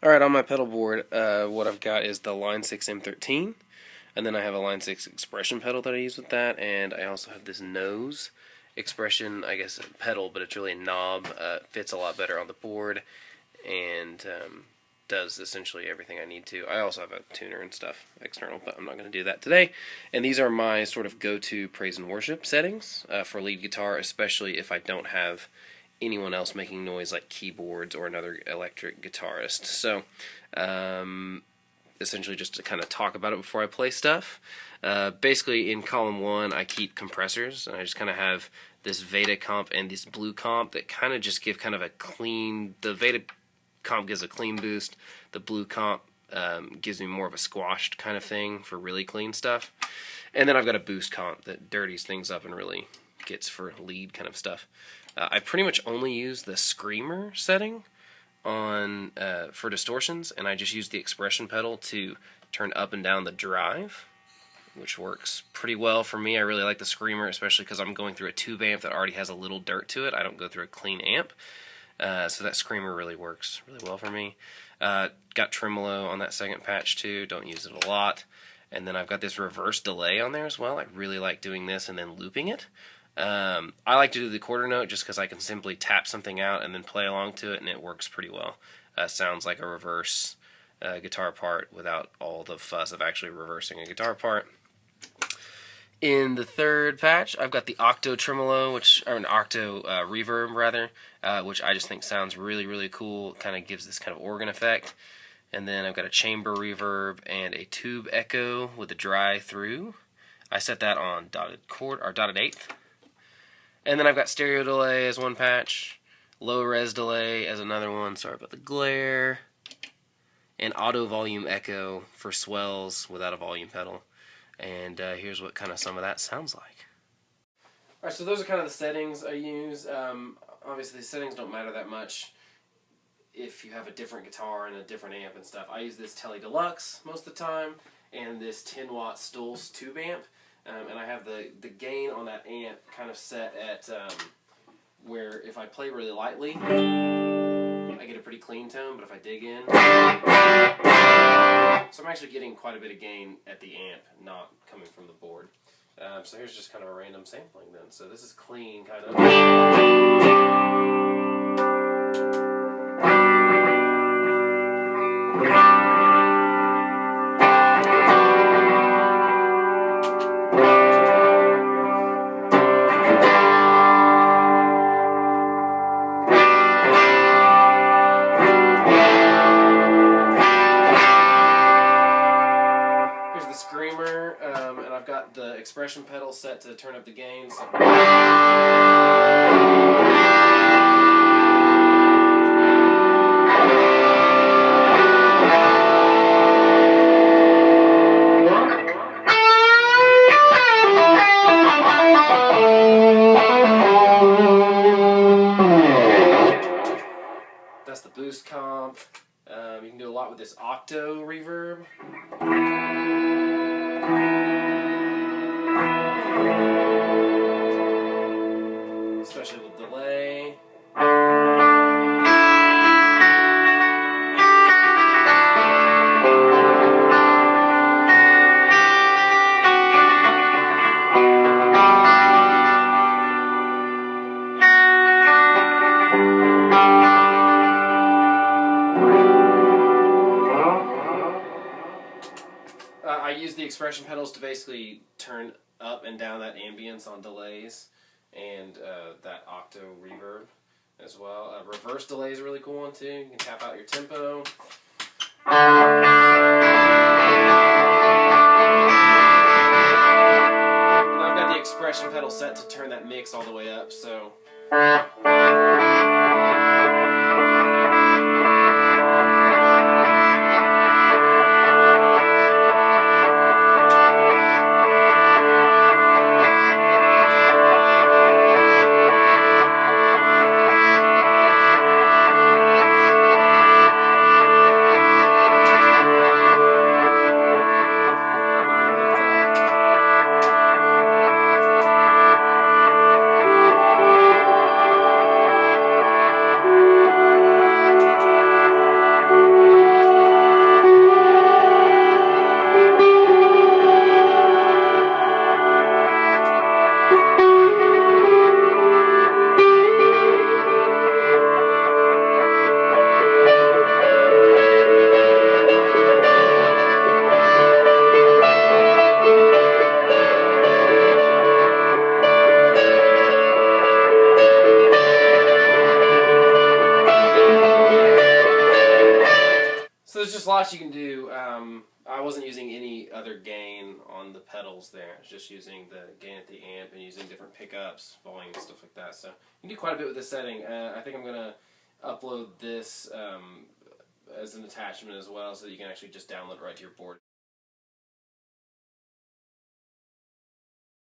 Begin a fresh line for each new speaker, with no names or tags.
Alright, on my pedal board, what I've got is the Line 6 M13, and then I have a Line 6 expression pedal that I use with that, and I also have this nose expression, I guess, pedal, but it's really a knob. Fits a lot better on the board, and does essentially everything I need to. I also have a tuner and stuff external, but I'm not going to do that today. And these are my sort of go-to praise and worship settings for lead guitar, especially if I don't have anyone else making noise like keyboards or another electric guitarist. So essentially just to kind of talk about it before I play stuff. Basically in column 1 I keep compressors, and I just kind of have this Veda comp and this blue comp that kind of just give kind of a clean, the Veda comp gives a clean boost, the blue comp gives me more of a squashed kind of thing for really clean stuff, and then I've got a boost comp that dirties things up and really gets for lead kind of stuff. I pretty much only use the screamer setting on for distortions, and I just use the expression pedal to turn up and down the drive, which works pretty well for me. I really like the screamer, especially because I'm going through a tube amp that already has a little dirt to it. I don't go through a clean amp, so that screamer really works really well for me. Got tremolo on that second patch too, don't use it a lot. And then I've got this reverse delay on there as well. I really like doing this and then looping it. I like to do the quarter note just because I can simply tap something out and then play along to it, and it works pretty well. Sounds like a reverse guitar part without all the fuss of actually reversing a guitar part. In the third patch, I've got the Octo Tremolo, or an Octo Reverb rather, which I just think sounds really, really cool. Kind of gives this kind of organ effect. And then I've got a chamber reverb and a tube echo with a dry through. I set that on dotted eighth. And then I've got stereo delay as one patch, low res delay as another one, sorry about the glare, and auto volume echo for swells without a volume pedal. And here's what kind of some of that sounds like. Alright, so those are kind of the settings I use. Obviously the settings don't matter that much if you have a different guitar and a different amp and stuff. I use this Tele Deluxe most of the time, and this 10-watt Stulz tube amp. And I have the gain on that amp kind of set at where if I play really lightly, I get a pretty clean tone, but if I dig in, so I'm actually getting quite a bit of gain at the amp, not coming from the board. So here's just kind of a random sampling then. So this is clean, kind of. Screamer, and I've got the expression pedal set to turn up the gain. So. That's the boost comp. You can do a lot with this Octo reverb. Especially with delay. I use the expression pedals to basically turn up and down that ambience on delays, and that Octo reverb as well. Reverse delay is a really cool one too. You can tap out your tempo. And I've got the expression pedal set to turn that mix all the way up, so. slots you can do, I wasn't using any other gain on the pedals there. I was just using the gain at the amp and using different pickups, volume, stuff like that. So you can do quite a bit with this setting. I think I'm going to upload this as an attachment as well so that you can actually just download it right to your board.